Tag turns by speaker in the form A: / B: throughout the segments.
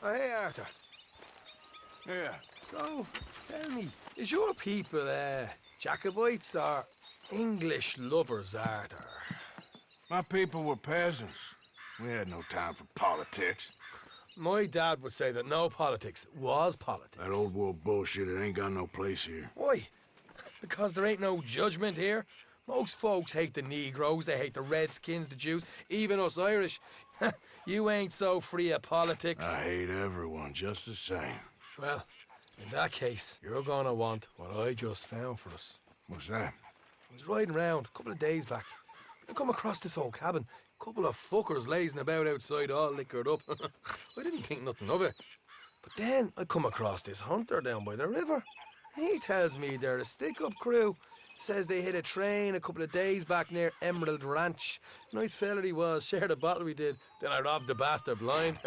A: Oh, hey, Arthur.
B: Yeah.
A: So, tell me, is your people, Jacobites or English lovers, Arthur?
B: My people were peasants. We had no time for politics.
A: My dad would say that no politics was politics.
B: That old world bullshit, it ain't got no place here.
A: Why? Because there ain't no judgment here. Most folks hate the Negroes, they hate the Redskins, the Jews, even us Irish. You ain't so free of politics.
B: I hate everyone just the same.
A: Well, in that case, you're gonna want what I just found for us.
B: What's that?
A: I was riding around a couple of days back. I come across this old cabin. Couple of fuckers lazing about outside all liquored up. I didn't think nothing of it. But then I come across this hunter down by the river. He tells me they're a stick-up crew. Says they hit a train a couple of days back near Emerald Ranch. Nice fella he was, shared a bottle we did. Then I robbed the bastard blind.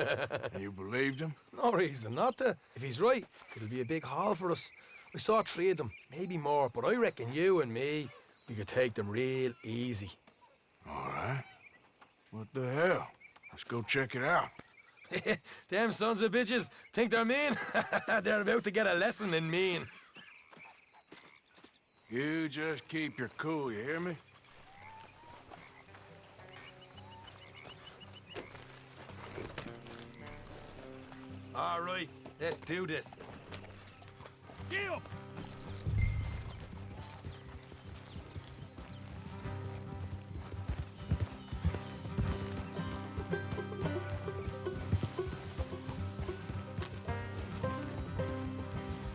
B: You believed him?
A: No reason not to. If he's right, it'll be a big haul for us. I saw 3 of them, maybe more, but I reckon you and me, we could take them real easy.
B: All right. What the hell? Let's go check it out.
A: Them sons of bitches think they're mean. They're about to get a lesson in mean.
B: You just keep your cool, you hear me?
A: All right, let's do this. Get up!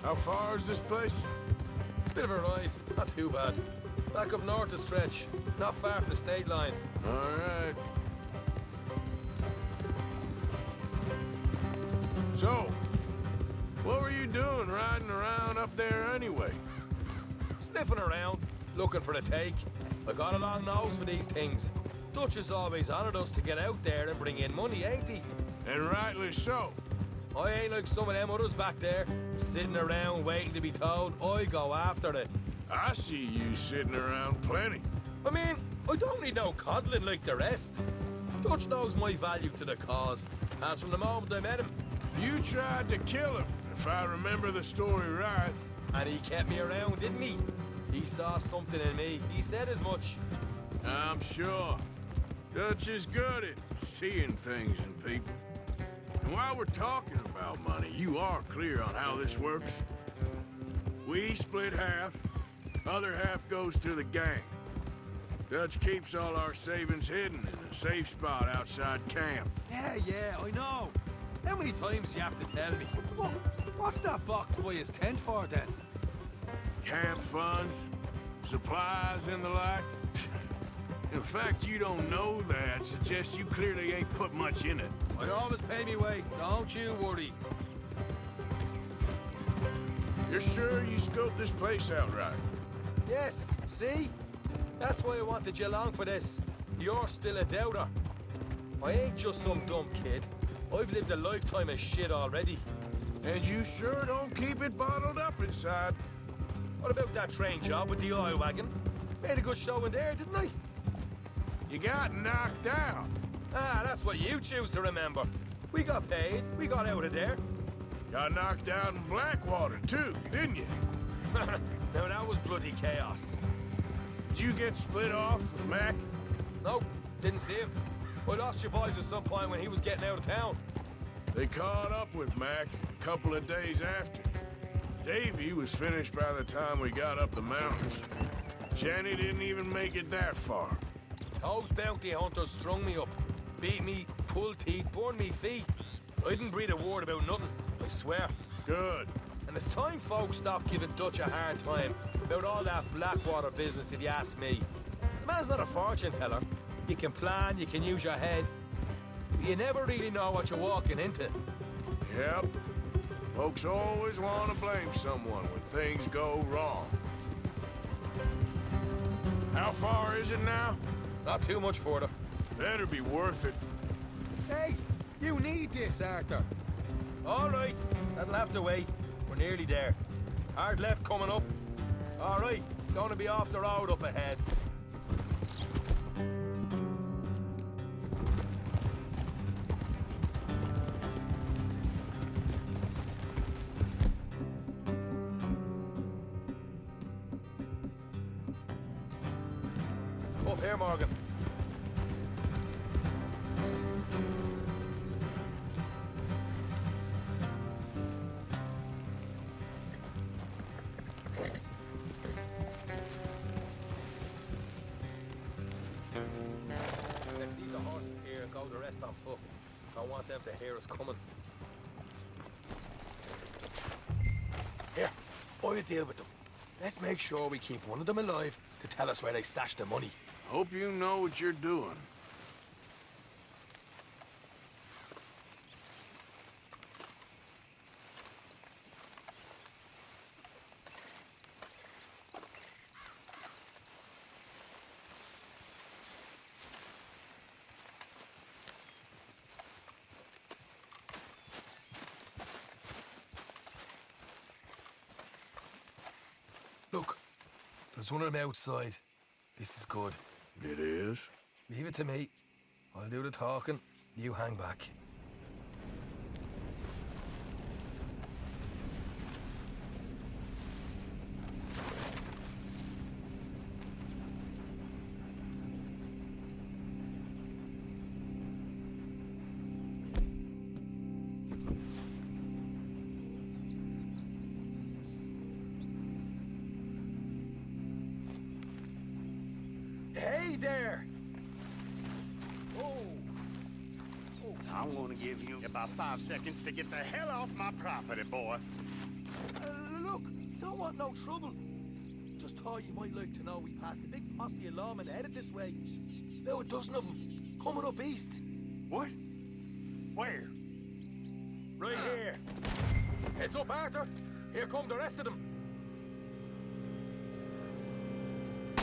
B: How far is this place?
A: It's a bit of a ride, not too bad. Back up north a stretch, not far from the state line.
B: All right. So, what were you doing riding around up there anyway?
A: Sniffing around, looking for the take. I got a long nose for these things. Dutch has always honoured us to get out there and bring in money, ain't he?
B: And rightly so.
A: I ain't like some of them others back there, sitting around waiting to be told. I go after it.
B: I see you sitting around plenty.
A: I mean, I don't need no coddling like the rest. Dutch knows my value to the cause, as from the moment I met him.
B: You tried to kill him, if I remember the story right.
A: And he kept me around, didn't he? He saw something in me. He said as much.
B: I'm sure. Dutch is good at seeing things in people. And while we're talking about money, you are clear on how this works? We split half, other half goes to the gang. Dutch keeps all our savings hidden in a safe spot outside camp.
A: Yeah, I know. How many times do you have to tell me? What's that box by his tent for, then?
B: Camp funds, supplies, and the like. In fact, you don't know that suggests you clearly ain't put much in it.
A: I always pay me way, don't you worry.
B: You're sure you scoped this place out right?
A: Yes, see? That's why I wanted you along for this. You're still a doubter. I ain't just some dumb kid. I've lived a lifetime of shit already.
B: And you sure don't keep it bottled up inside.
A: What about that train job with the oil wagon? Made a good show in there, didn't I?
B: You got knocked out.
A: Ah, that's what you choose to remember. We got paid. We got out of there.
B: Got knocked out in Blackwater, too, didn't you?
A: Now, that was bloody chaos.
B: Did you get split off with Mac?
A: Nope, didn't see him. I lost your boys at some point when he was getting out of town.
B: They caught up with Mac a couple of days after. Davy was finished by the time we got up the mountains. Jenny didn't even make it that far.
A: Those bounty hunters strung me up. Beat me, pulled teeth, burned me feet. I didn't breathe a word about nothing, I swear.
B: Good.
A: And it's time folks stopped giving Dutch a hard time about all that Blackwater business, if you ask me. The man's not a fortune teller. You can plan, you can use your head. But you never really know what you're walking into.
B: Yep. Folks always want to blame someone when things go wrong. How far is it now?
A: Not too much further.
B: Better be worth it.
A: Hey, you need this, Arthur. All right, that'll have to wait. We're nearly there. Hard left coming up. All right, it's going to be off the road up ahead. up here, Morgan. Let's leave the horses here and go the rest on foot. Don't want them to hear us coming. Here, I'll deal with them. Let's make sure we keep one of them alive to tell us where they stashed the money.
B: Hope you know what you're doing.
A: Look, there's one of them outside. This is good.
B: It is?
A: Leave it to me. I'll do the talking. You hang back. Hey there!
C: I'm gonna give you about 5 seconds to get the hell off my property, boy.
A: Look, don't want no trouble. Just thought you might like to know we passed a big posse of lawmen headed this way. About a dozen of them, coming up east.
C: What? Where?
A: Right here. Heads up, Arthur. Here come the rest of them.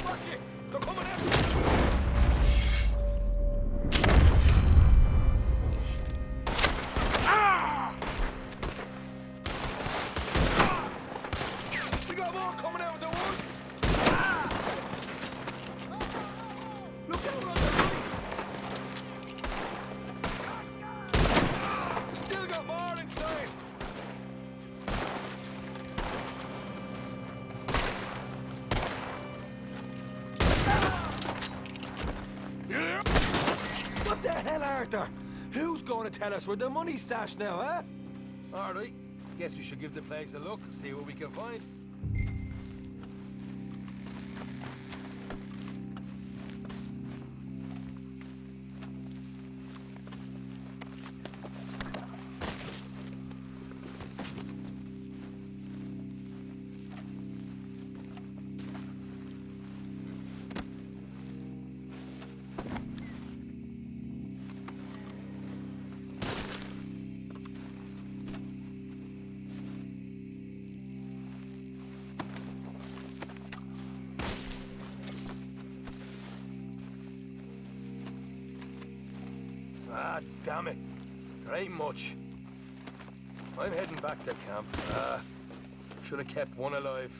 A: Watch it! They're coming out! We got more coming out of the woods! Look out on the right! Still got more inside! What the hell, Arthur? Who's going to tell us where the money's stashed now, huh? All right. Guess we should give the place a look, see what we can find. Ah, damn it. There ain't much. I'm heading back to camp. Should have kept one alive.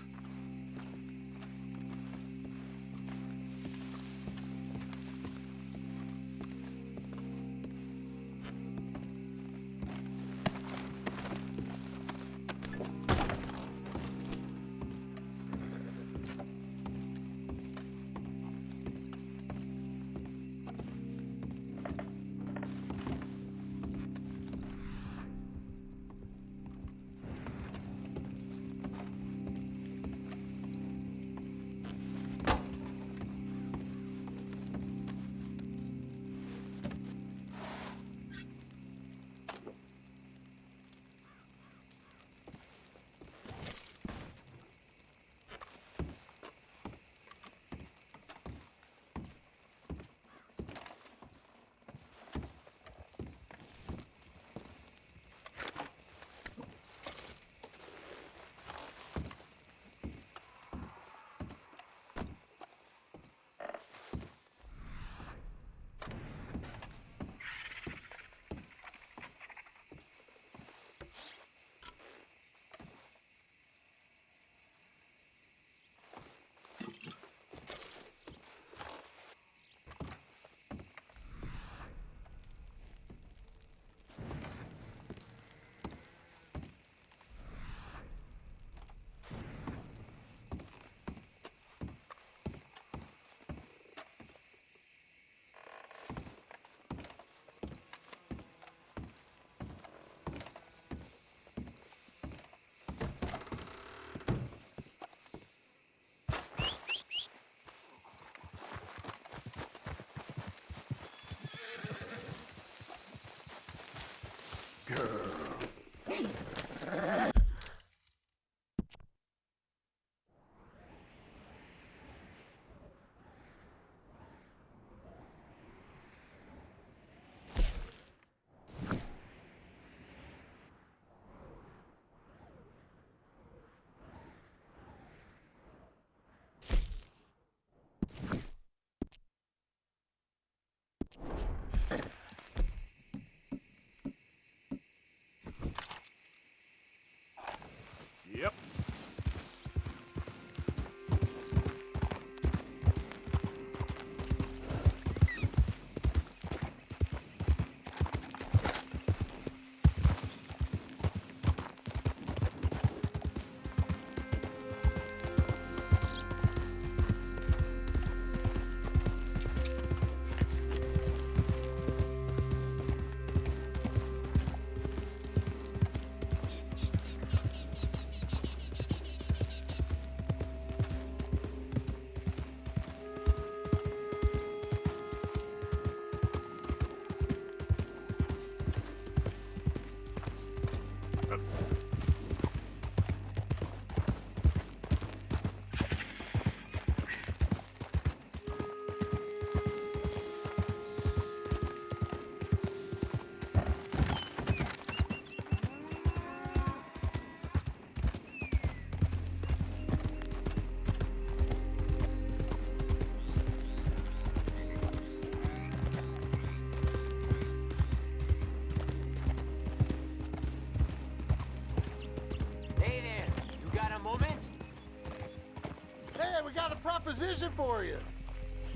D: position for you.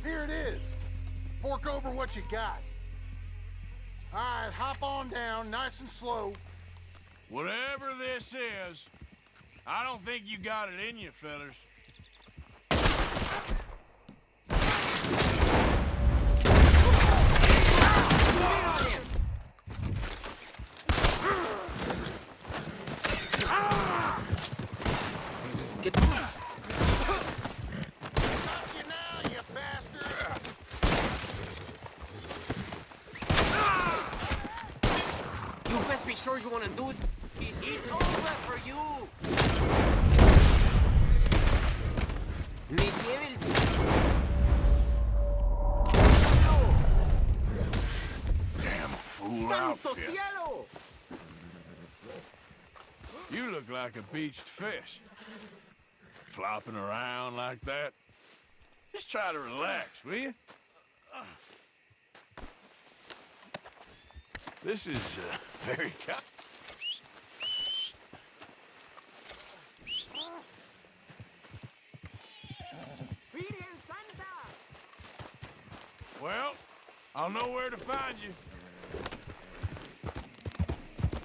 D: Here it is. Fork over what you got. All right, hop on down, nice and slow.
B: Whatever this is, I don't think you got it in you, fellas.
E: Sure you want to do it? It's over for you. Me
B: Damn fool outfit.
E: Cielo!
B: You look like a beached fish. Flopping around like that. Just try to relax, will you? This is very kind. Well, I'll know where to find you.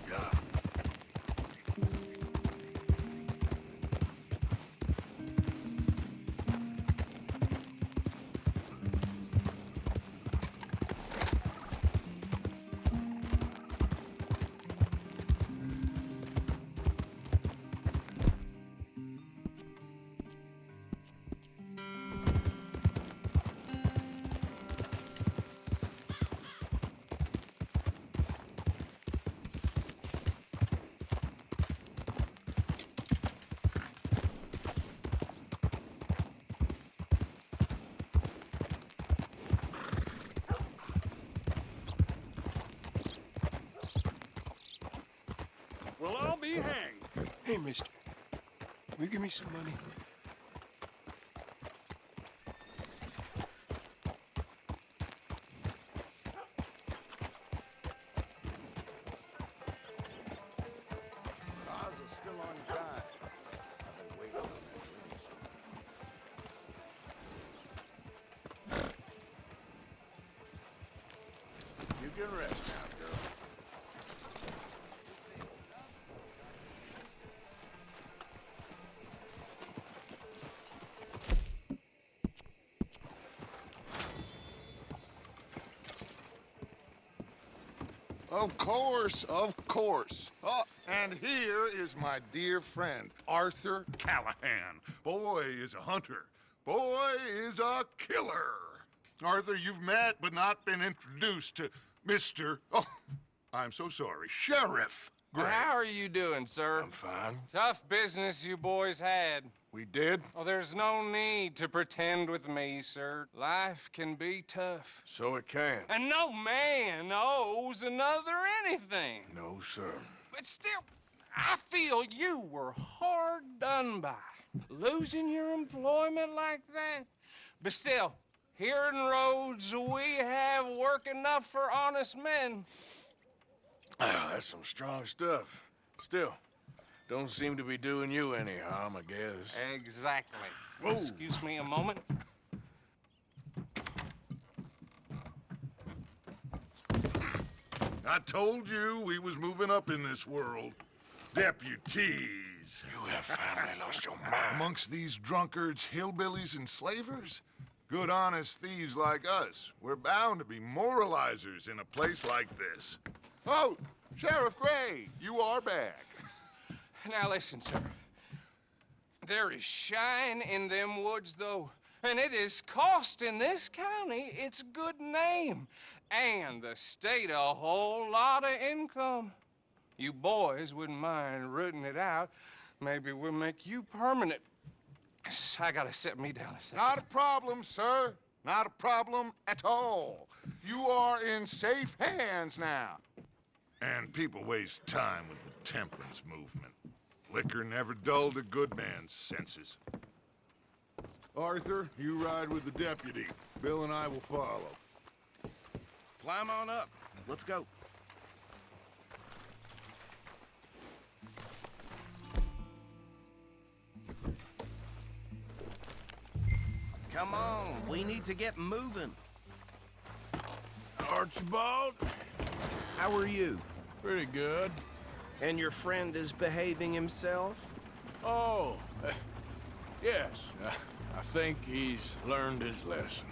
B: God.
C: Well, I'll be hanged.
D: Hey, mister. Will you give me some money?
C: Ours is still on time. I've been waiting on that.
B: You can rest now, girl.
F: Of course, of course. Oh, and here is my dear friend, Arthur Callahan. Boy is a hunter. Boy is a killer. Arthur, you've met but not been introduced to Mr. Oh, I'm so sorry, Sheriff Gray.
G: How are you doing, sir?
B: I'm fine.
G: Tough business you boys had.
B: We did?
G: Oh, there's no need to pretend with me, sir. Life can be tough.
B: So it can.
G: And no man owes another anything.
B: No, sir.
G: But still, I feel you were hard done by. Losing your employment like that. But still, here in Rhodes, we have work enough for honest men.
B: Ah, that's some strong stuff. Still, don't seem to be doing you any harm, I guess.
G: Exactly.
B: Whoa.
G: Excuse me a moment.
F: I told you we was moving up in this world. Deputies.
B: You have finally lost your mind.
F: Amongst these drunkards, hillbillies, and slavers? Good honest thieves like us. We're bound to be moralizers in a place like this. Oh, Sheriff Gray, you are back.
G: Now listen, sir. There is shine in them woods, though, and it is costing this county its good name and the state a whole lot of income. You boys wouldn't mind rooting it out. Maybe we'll make you permanent. I gotta set me down a second.
F: Not a problem, sir. Not a problem at all. You are in safe hands now. And people waste time with the temperance movement. Liquor never dulled a good man's senses. Arthur, you ride with the deputy. Bill and I will follow.
C: Climb on up. Let's go.
H: Come on, we need to get moving.
B: Archibald?
H: How are you?
B: Pretty good.
H: And your friend is behaving himself?
B: Oh, yes. I think he's learned his lesson.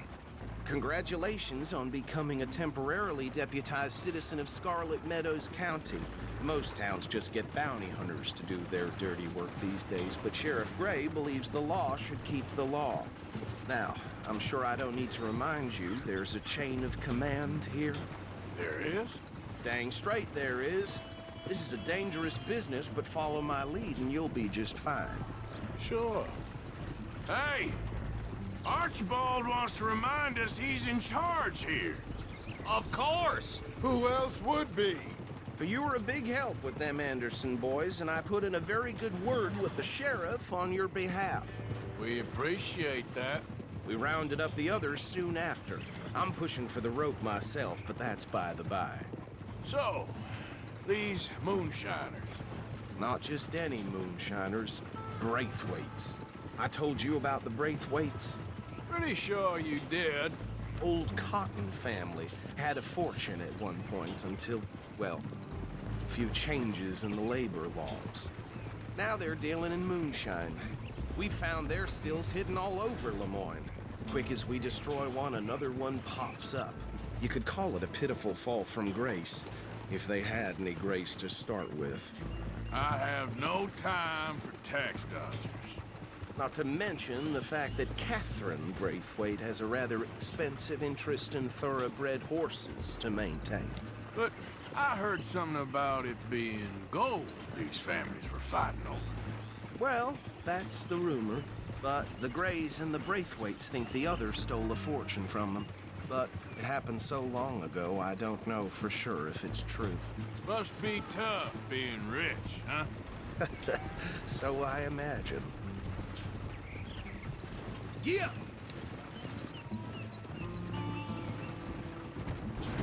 H: Congratulations on becoming a temporarily deputized citizen of Scarlet Meadows County. Most towns just get bounty hunters to do their dirty work these days, but Sheriff Gray believes the law should keep the law. Now, I'm sure I don't need to remind you there's a chain of command here.
B: There is?
H: Dang straight there is. This is a dangerous business, but follow my lead and you'll be just fine.
B: Sure. Hey! Archibald wants to remind us he's in charge here.
G: Of course!
D: Who else would be?
H: But you were a big help with them Anderson boys, and I put in a very good word with the sheriff on your behalf.
B: We appreciate that.
H: We rounded up the others soon after. I'm pushing for the rope myself, but that's by the by.
B: So, these moonshiners.
H: Not just any moonshiners, Braithwaites. I told you about the Braithwaites.
B: Pretty sure you did.
H: Old Cotton family had a fortune at one point until, well, a few changes in the labor laws. Now they're dealing in moonshine. We found their stills hidden all over Lemoyne. Quick as we destroy one, another one pops up. You could call it a pitiful fall from grace, if they had any grace to start with.
B: I have no time for tax dodgers.
H: Not to mention the fact that Catherine Braithwaite has a rather expensive interest in thoroughbred horses to maintain.
B: But I heard something about it being gold these families were fighting over.
H: Well, that's the rumor. But the Grays and the Braithwaites think the others stole a fortune from them. But it happened so long ago, I don't know for sure if it's true.
B: Must be tough being rich, huh?
H: So I imagine. Yeah!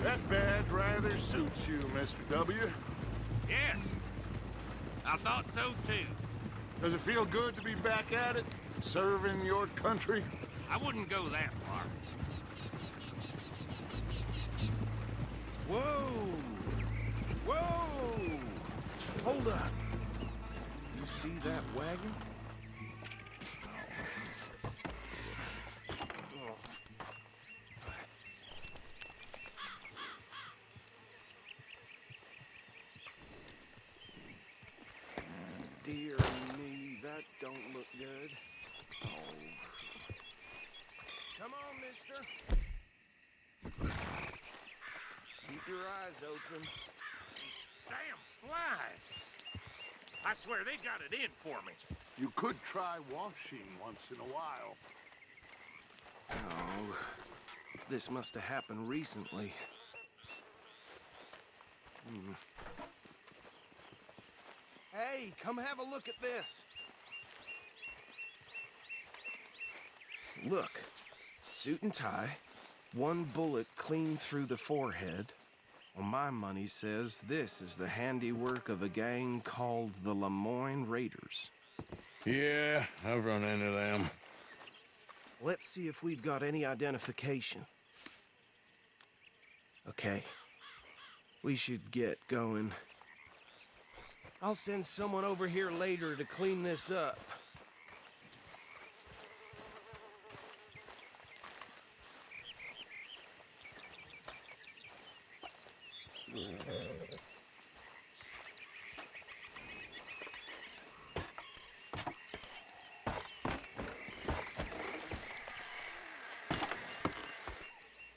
F: That badge rather suits you, Mr. W.
C: Yes. I thought so, too.
F: Does it feel good to be back at it? Serving your country?
C: I wouldn't go that far.
H: Whoa! Whoa! Hold up. You see that wagon? Dear me, that don't look good. Oh. Come on, mister. Keep your eyes open.
C: Damn flies! I swear they got it in for me.
F: You could try washing once in a while.
H: Oh, this must have happened recently. Hey, come have a look at this. Look, suit and tie, one bullet clean through the forehead. Well, my money says this is the handiwork of a gang called the Lemoyne Raiders.
B: Yeah, I've run into them.
H: Let's see if we've got any identification. Okay. We should get going. I'll send someone over here later to clean this up.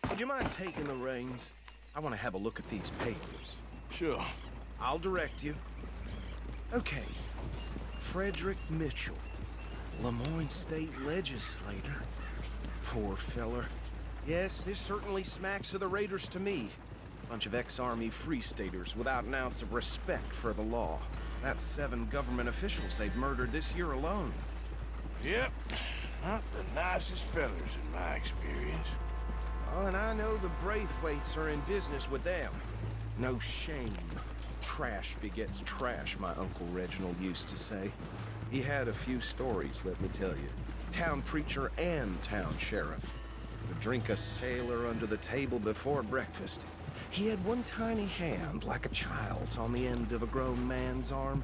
H: Would you mind taking the reins? I want to have a look at these papers.
B: Sure.
H: I'll direct you. Okay. Frederick Mitchell, Lemoyne State Legislator. Poor feller. Yes, this certainly smacks of the Raiders to me. Bunch of ex-Army Free Staters without an ounce of respect for the law. That's 7 government officials they've murdered this year alone.
B: Yep. Not the nicest fellers in my experience.
H: Oh, and I know the Braithwaites are in business with them. No shame. Trash begets trash, my Uncle Reginald used to say. He had a few stories, let me tell you. town preacher and town sheriff. Would drink a sailor under the table before breakfast. He had one tiny hand, like a child's, on the end of a grown man's arm.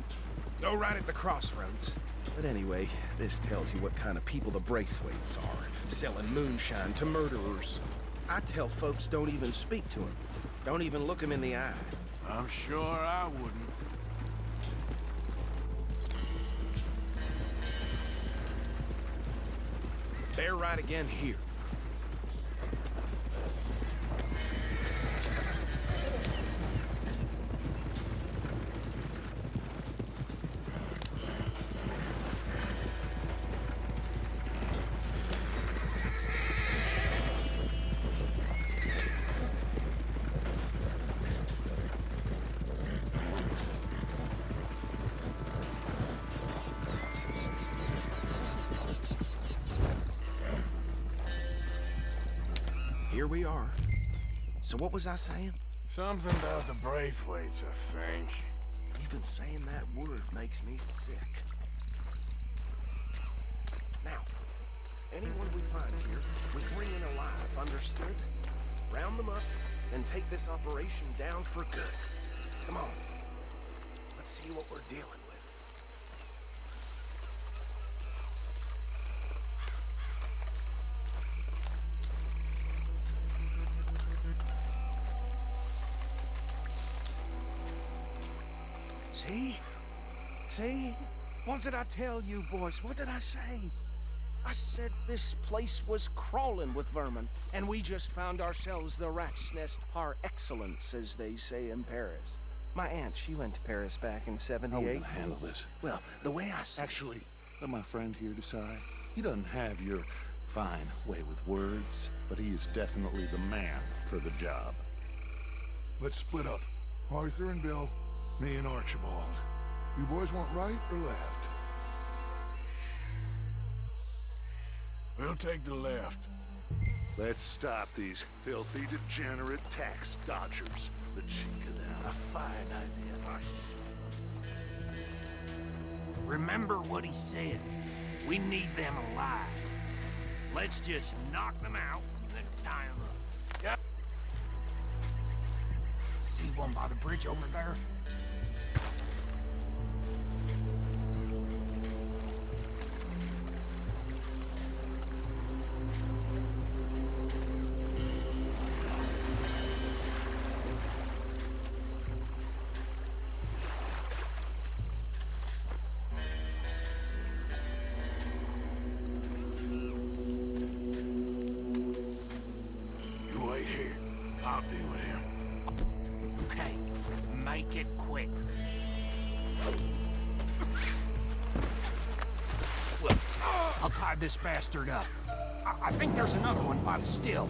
H: Go right at the crossroads. But anyway, this tells you what kind of people the Braithwaites are, selling moonshine to murderers. I tell folks don't even speak to him. Don't even look him in the eye.
B: I'm sure I wouldn't.
H: They're right again here. Here we are. So what was I saying?
B: Something about the Braithwaites, I think.
H: Even saying that word makes me sick. Now, anyone we find here, we bring in alive, understood? Round them up, and take this operation down for good. Come on. Let's see what we're dealing with. See? See? What did I tell you, boys? What did I say? I said this place was crawling with vermin, and we just found ourselves the rat's nest par excellence, as they say in Paris. My aunt, she went to Paris back in '78.
I: How are we gonna handle this?
H: Well, the way I see
I: Actually, let my friend here decide. He doesn't have your fine way with words, but he is definitely the man for the job.
F: Let's split up. Arthur and Bill, me and Archibald. You boys want right or left?
B: We'll take the left.
I: Let's stop these filthy, degenerate tax dodgers. The cheek of them. A fine idea.
C: Remember what he said. We need them alive. Let's just knock them out and then tie them up.
B: Yep.
C: See one by the bridge over there?
B: You wait here. I'll deal with him.
C: Okay, make it quick. I'll tie this bastard up. I think there's another one by the still.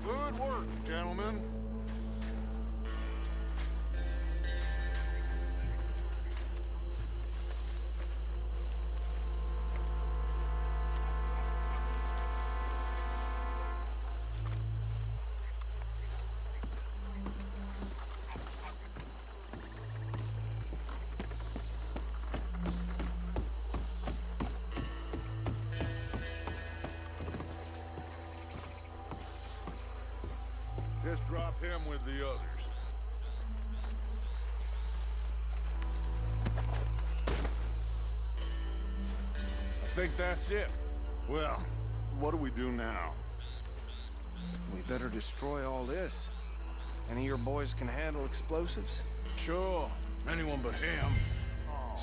F: Good work, gentlemen. Just drop him with the others.
B: think that's it.
I: Well, what do we do now?
H: We better destroy all this. Any of your boys can handle explosives?
B: Sure, anyone but him.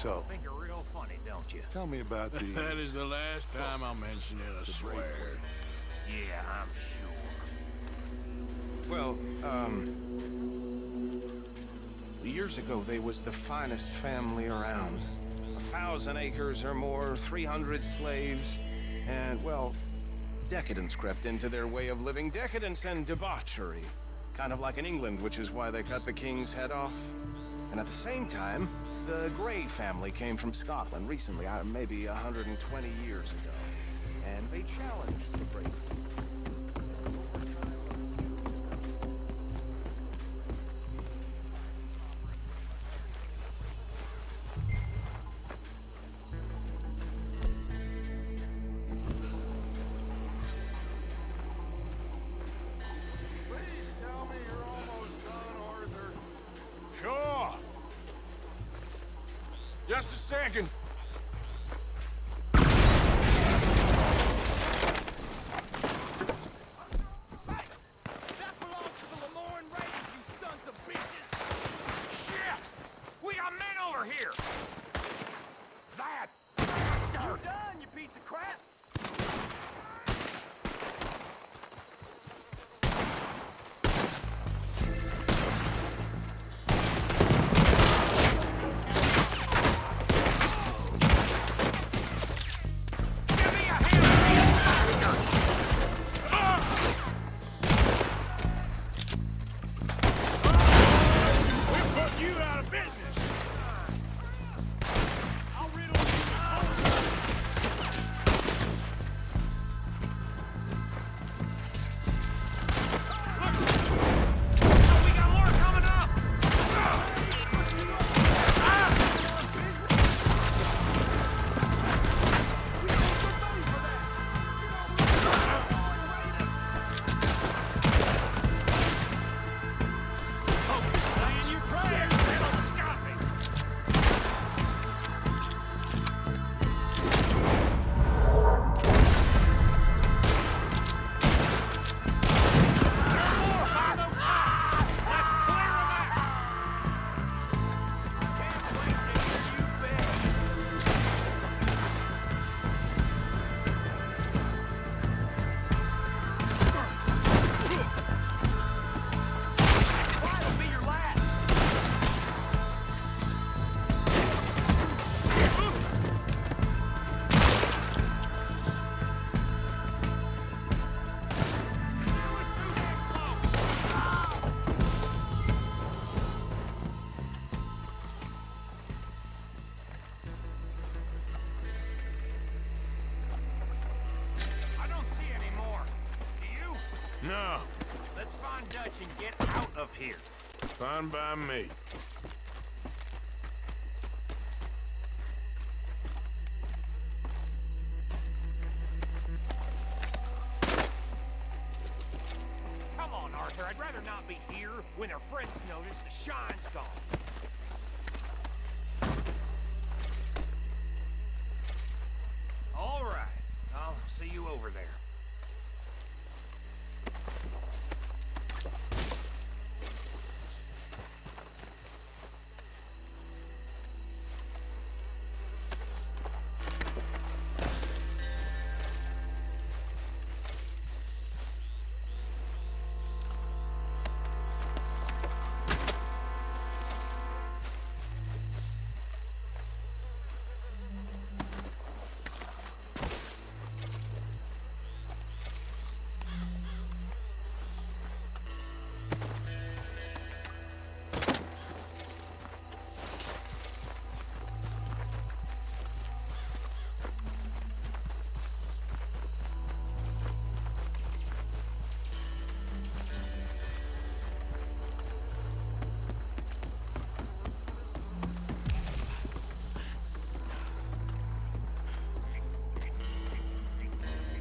I: So,
C: Think you're real funny, don't you?
I: tell me about the...
B: That is the last time I'll mention it, I swear.
C: Yeah, I'm sure.
H: Well, years ago, they was the finest family around. 1,000 acres or more, 300 slaves, and, well, decadence crept into their way of living. Decadence and debauchery. Kind of like in England, which is why they cut the king's head off. And at the same time, the Grey family came from Scotland recently, maybe 120 years ago. And they challenged the Braithwaite.
B: Please tell me you're almost done, Arthur. Sure. Just a second.
C: That belongs to the Lemoyne Raiders, you sons of bitches! Shit! We got men over here! That bastard! You done, you piece of crap? Give me a hand, these bastards!
B: We're putting you out of business.
C: I'll riddle you. We got more coming up! Saying your prayers, that almost got me. More by those hots. Let's clear 'em out. Can't wait to hear you beg. Why'll be your last? I don't see any more. Do you?
B: No,
C: Let's find Dutch and get out of here.
B: fine by me.
C: Come on, Arthur. I'd rather not be here when their friends notice the shine's gone. All right. I'll see you over there.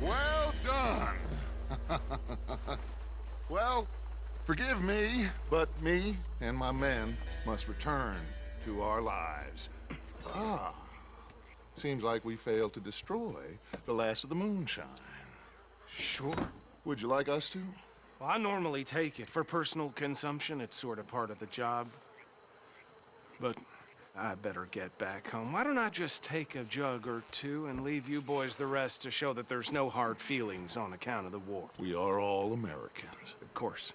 F: Well done. Well, forgive me, but me and my men must return to our lives. Ah,
I: Seems like we failed to destroy the last of the moonshine.
H: Sure.
I: Would you like us to?
H: Well, I normally take it for personal consumption. It's sort of part of the job. But I better get back home. Why don't I just take a jug or two and leave you boys the rest to show that there's no hard feelings on account of the war?
I: We are all Americans.
H: Of course.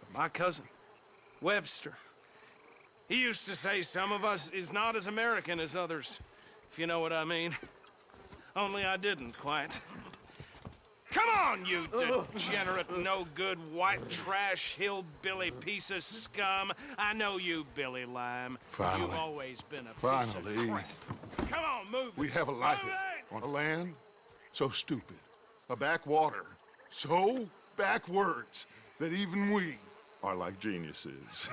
H: But my cousin, Webster, he used to say some of us is not as American as others, if you know what I mean. Only I didn't quite. Come on, you degenerate, no-good, white trash, hillbilly piece of scum. I know you, Billy Lime.
I: Finally.
H: You've always been a piece
I: Finally.
H: of crap. Come on, move
I: We
H: it.
I: have a life
H: Move it.
I: on a land so stupid, a backwater so backwards that even we are like geniuses.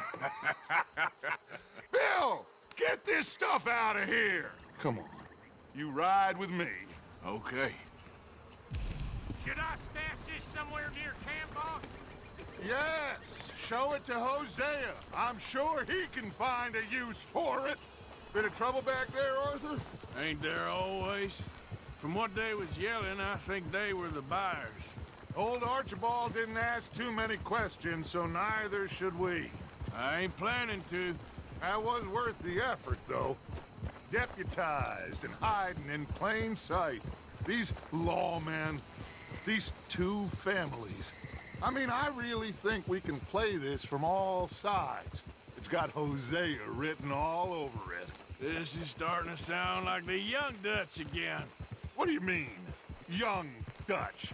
I: Bill, get this stuff out of here. Come on, you ride with me.
B: Okay.
C: Should I stash this somewhere near camp, boss?
F: Yes, show it to Hosea. I'm sure he can find a use for it. Bit of trouble back there, Arthur?
B: Ain't there always? From what they was yelling, I think they were the buyers.
F: Old Archibald didn't ask too many questions, so neither should we.
B: I ain't planning to.
F: That was worth the effort, though. Deputized and hiding in plain sight. These lawmen, these two families. I mean, I really think we can play this from all sides. It's got Hosea written all over it.
B: This is starting to sound like the Young Dutch again.
F: What do you mean, young Dutch?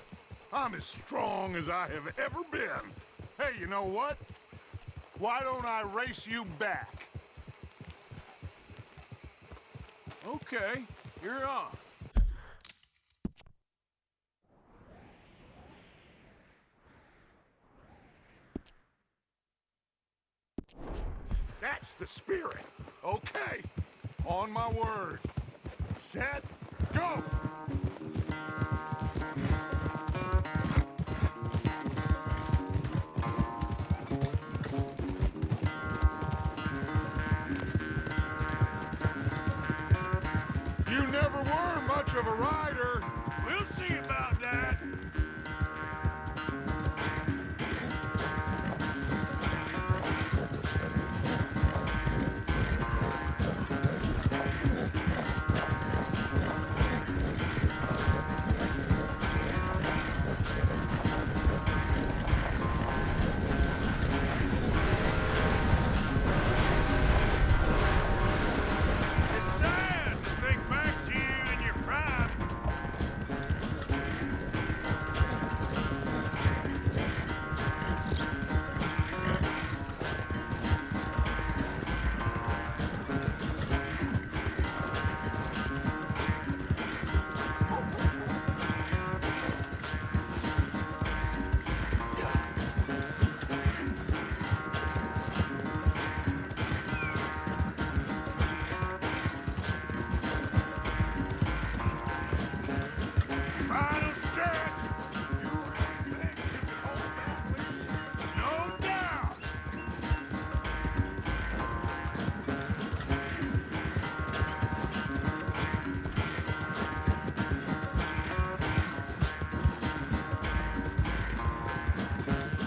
F: I'm as strong as I have ever been. Hey, you know what? Why don't I race you back?
B: Okay, you're on.
F: That's the spirit. Okay, on my word. Set, go! You never were much of a rider.
B: We'll see about that. It's sad to think back to you in your prime. Final stretch. No doubt.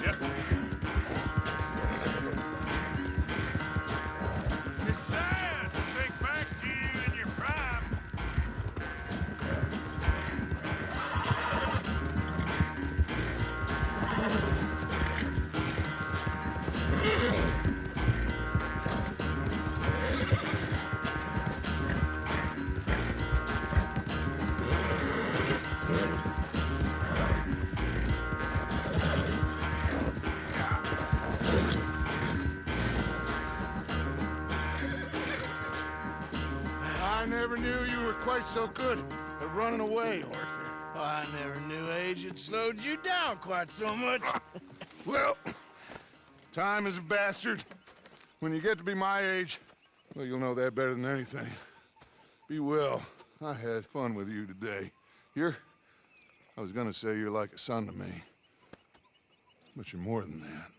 B: Yep. It's sad to think back to you in your prime.
F: I never knew you were quite so good at running away, Arthur.
B: I never knew age had slowed you down quite so much.
F: Well, time is a bastard. When you get to be my age, well, you'll know that better than anything. Be well. I had fun with you today. I was gonna say you're like a son to me. But you're more than that.